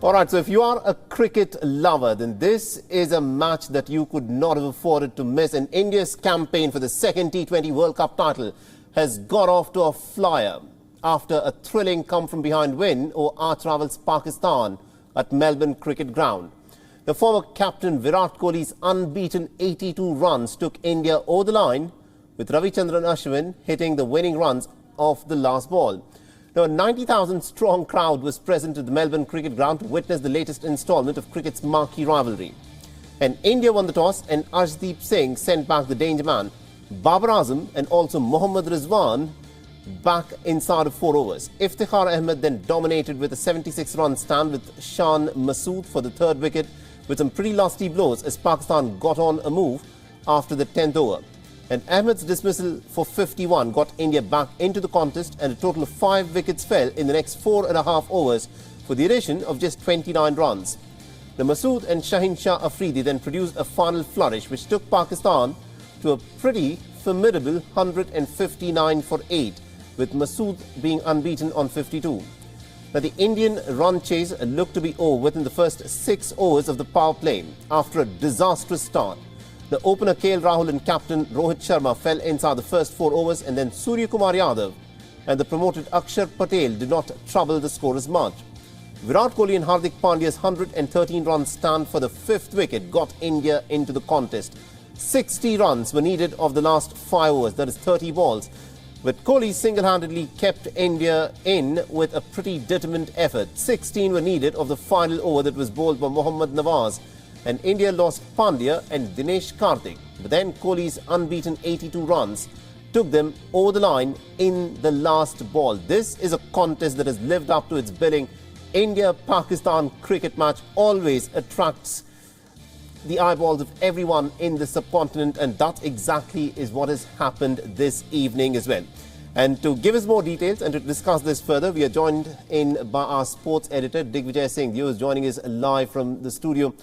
All right, so if you are a cricket lover, then this is a match that you could not have afforded to miss. And India's campaign for the second T20 World Cup title has got off to a flyer after a thrilling come-from-behind win over arch rivals Pakistan at Melbourne Cricket Ground. The former captain Virat Kohli's unbeaten 82 runs took India over the line, with Ravichandran Ashwin hitting the winning runs off the last ball. Now, a 90,000-strong crowd was present at the Melbourne Cricket Ground to witness the latest instalment of cricket's marquee rivalry. And India won the toss, and Arshdeep Singh sent back the danger man, Babar Azam, and also Mohammad Rizwan back inside of 4 overs. Iftikhar Ahmed then dominated with a 76-run stand with Shan Masood for the third wicket, with some pretty lusty blows as Pakistan got on a move after the 10th over. And Ahmed's dismissal for 51 got India back into the contest, and a total of 5 wickets fell in the next 4.5 overs for the addition of just 29 runs. The Masood and Shaheen Shah Afridi then produced a final flourish which took Pakistan to a pretty formidable 159 for 8, with Masood being unbeaten on 52. Now, the Indian run chase looked to be over within the first 6 overs of the power play after a disastrous start. The opener KL Rahul and captain Rohit Sharma fell inside the first 4 overs, and then Surya Kumar Yadav and the promoted Akshar Patel did not trouble the scorers much. Virat Kohli and Hardik Pandya's 113-run stand for the 5th wicket got India into the contest. 60 runs were needed of the last 5 overs, that is 30 balls. But Kohli single-handedly kept India in with a pretty determined effort. 16 were needed of the final over that was bowled by Mohammad Nawaz, and India lost Pandya and Dinesh Karthik. But then Kohli's unbeaten 82 runs took them over the line in the last ball. This is a contest that has lived up to its billing. India-Pakistan cricket match always attracts the eyeballs of everyone in the subcontinent, and that exactly is what has happened this evening as well. And to give us more details and to discuss this further, we are joined in by our sports editor, Digvijay Singh, who is joining us live from the studio.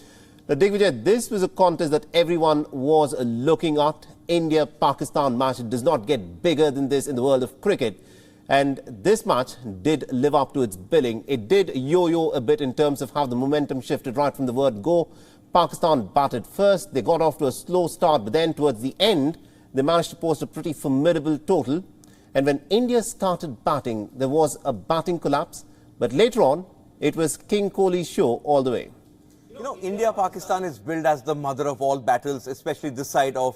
Now, Digvijay, this was a contest that everyone was looking at. India-Pakistan match does not get bigger than this in the world of cricket. And this match did live up to its billing. It did yo-yo a bit in terms of how the momentum shifted right from the word go. Pakistan batted first. They got off to a slow start, but then towards the end, they managed to post a pretty formidable total. And when India started batting, there was a batting collapse. But later on, it was King Kohli's show all the way. You know, India-Pakistan is billed as the mother of all battles, especially this side of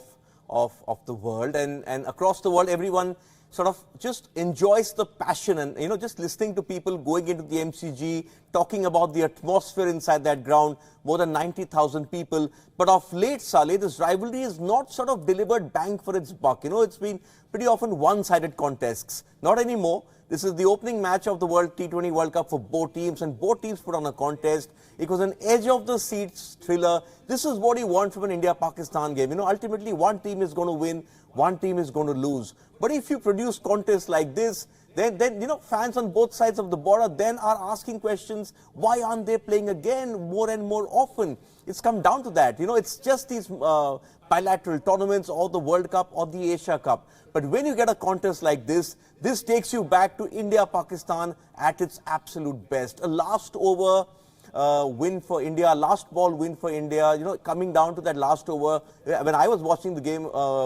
the world. And across the world, everyone sort of just enjoys the passion and, you know, just listening to people going into the MCG, talking about the atmosphere inside that ground, more than 90,000 people. But of late, Saleh, this rivalry is not sort of delivered bang for its buck. You know, it's been pretty often one-sided contests. Not anymore. This is the opening match of the World T20 World Cup for both teams, and both teams put on a contest. It was an edge-of-the-seat thriller. This is what you want from an India-Pakistan game. You know, ultimately, one team is going to win, one team is going to lose. But if you produce contests like this, then you know, fans on both sides of the border then are asking questions, why aren't they playing again more and more often? It's come down to that. You know, it's just these bilateral tournaments or the World Cup or the Asia Cup. But when you get a contest like this, this takes you back to India-Pakistan at its absolute best. A last over win for India, last ball win for India, you know, coming down to that last over. When I was watching the game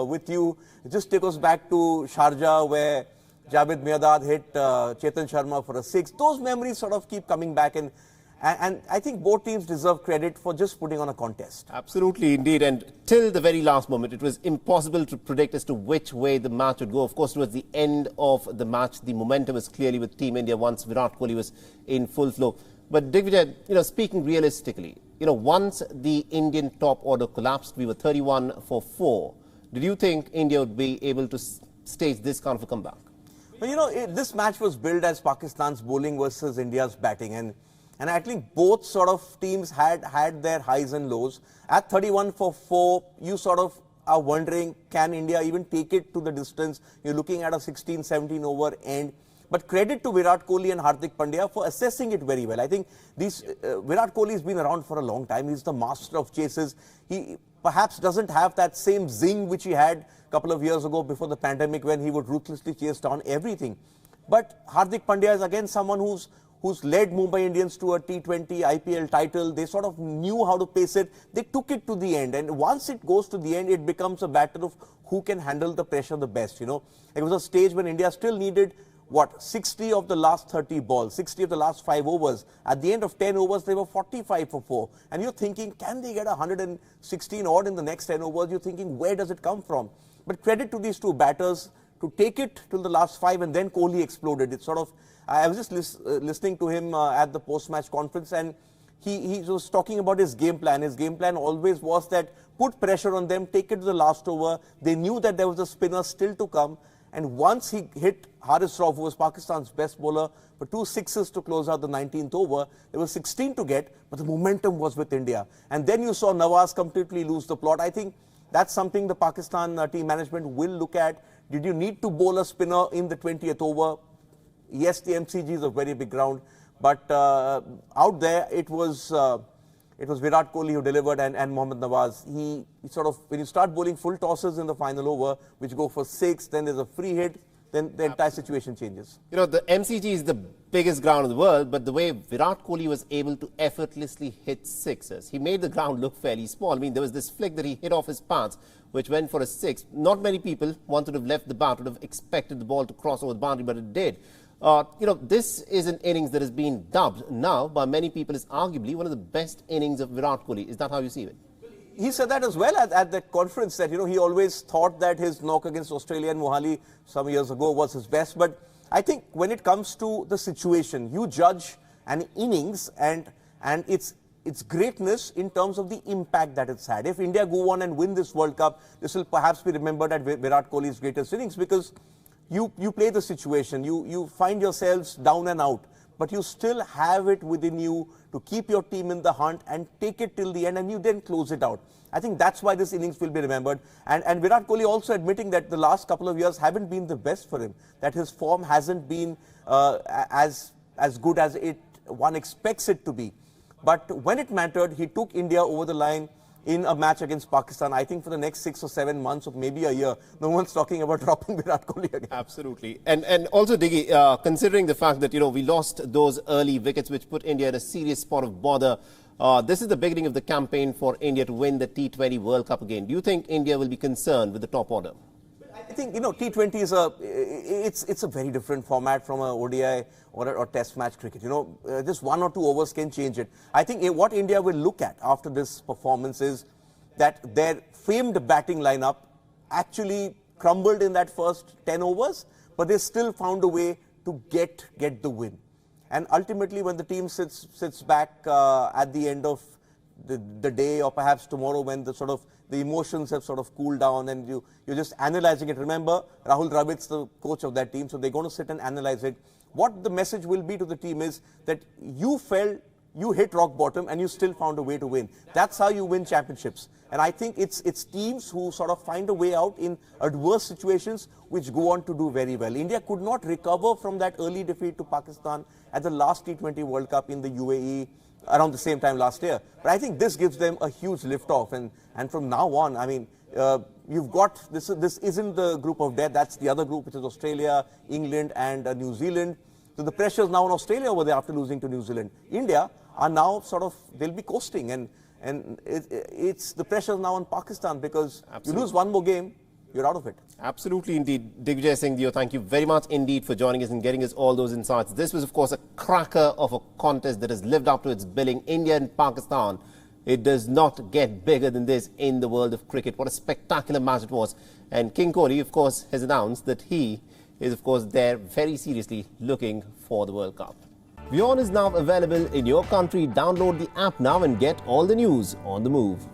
with you, it just takes us back to Sharjah where Javed Mirdad hit Chetan Sharma for a 6. Those memories sort of keep coming back, and I think both teams deserve credit for just putting on a contest. Absolutely, indeed. And till the very last moment, it was impossible to predict as to which way the match would go. Of course, towards the end of the match, the momentum was clearly with Team India once Virat Kohli was in full flow. But Digvijay, you know, speaking realistically, you know, once the Indian top order collapsed, we were 31 for 4. Did you think India would be able to stage this kind of a comeback? Well, you know, this match was billed as Pakistan's bowling versus India's batting, and I think both sort of teams had their highs and lows. At 31 for 4, you sort of are wondering, can India even take it to the distance? You're looking at a 16-17 over end. But credit to Virat Kohli and Hardik Pandya for assessing it very well. I think Virat Kohli has been around for a long time. He's the master of chases. He perhaps doesn't have that same zing which he had a couple of years ago before the pandemic when he would ruthlessly chase down everything. But Hardik Pandya is again someone who's who's led Mumbai Indians to a T20 IPL title. They sort of knew how to pace it. They took it to the end. And once it goes to the end, it becomes a battle of who can handle the pressure the best, you know. It was a stage when India still needed, what, 60 of the last 30 balls, 60 of the last 5 overs. At the end of 10 overs, they were 45 for 4. And you're thinking, can they get 116 odd in the next 10 overs? You're thinking, where does it come from? But credit to these two batters to take it till the last 5, and then Kohli exploded. It's sort of, I was just listening to him at the post-match conference, and he was talking about his game plan. His game plan always was that put pressure on them, take it to the last over. They knew that there was a spinner still to come. And once he hit Haris Rauf, who was Pakistan's best bowler, for 2 sixes to close out the 19th over, there was 16 to get, but the momentum was with India. And then you saw Nawaz completely lose the plot. I think that's something the Pakistan team management will look at. Did you need to bowl a spinner in the 20th over? Yes, the MCG is a very big ground, but out there it was Virat Kohli who delivered, and Mohammad Nawaz. He sort of, when you start bowling full tosses in the final over, which go for 6, then there's a free hit, then the entire situation changes. You know, the MCG is the biggest ground in the world, but the way Virat Kohli was able to effortlessly hit sixes, he made the ground look fairly small. I mean, there was this flick that he hit off his pants, which went for a 6. Not many people, once would have left the bat, would have expected the ball to cross over the boundary, but it did. You know, this is an innings that has been dubbed now by many people as arguably one of the best innings of Virat Kohli. Is that how you see it? He said that as well at that conference, that, you know, he always thought that his knock against Australia and Mohali some years ago was his best. But I think when it comes to the situation, you judge an innings and its greatness in terms of the impact that it's had. If India go on and win this World Cup, this will perhaps be remembered as Virat Kohli's greatest innings, because you play the situation, you find yourselves down and out, but you still have it within you to keep your team in the hunt and take it till the end, and you then close it out. I think that's why this innings will be remembered. And Virat Kohli also admitting that the last couple of years haven't been the best for him, that his form hasn't been as good as one expects it to be. But when it mattered, he took India over the line in a match against Pakistan. I think for the next 6 or 7 months or maybe a year, no one's talking about dropping Virat Kohli again. Absolutely. And also, Diggy, considering the fact that, you know, we lost those early wickets which put India in a serious spot of bother, this is the beginning of the campaign for India to win the T20 World Cup again. Do you think India will be concerned with the top order? I think, you know, T20 is it's a very different format from a ODI or Test match cricket. You know, just 1 or 2 overs can change it. I think what India will look at after this performance is that their famed batting lineup actually crumbled in that first 10 overs, but they still found a way to get the win. And ultimately, when the team sits back at the end of the day, or perhaps tomorrow, when the emotions have sort of cooled down and you're just analyzing it. Remember, Rahul Dravid's the coach of that team, so they're going to sit and analyze it. What the message will be to the team is that you hit rock bottom and you still found a way to win. That's how you win championships. And I think it's teams who sort of find a way out in adverse situations which go on to do very well. India could not recover from that early defeat to Pakistan at the last T20 World Cup in the UAE around the same time last year. But I think this gives them a huge lift-off. And from now on, I mean, you've got, this isn't the group of death, that's the other group, which is Australia, England and New Zealand. So the pressure is now on Australia over there after losing to New Zealand. India are now sort of, they'll be coasting, and it's the pressure is now on Pakistan, because you lose one more game, you're out of it. Absolutely indeed. Digvijay Singh, thank you very much indeed for joining us and getting us all those insights. This was, of course, a cracker of a contest that has lived up to its billing. India and Pakistan. It does not get bigger than this in the world of cricket. What a spectacular match it was. And King Kohli, of course, has announced that he is, of course, there very seriously looking for the World Cup. WION is now available in your country. Download the app now and get all the news on the move.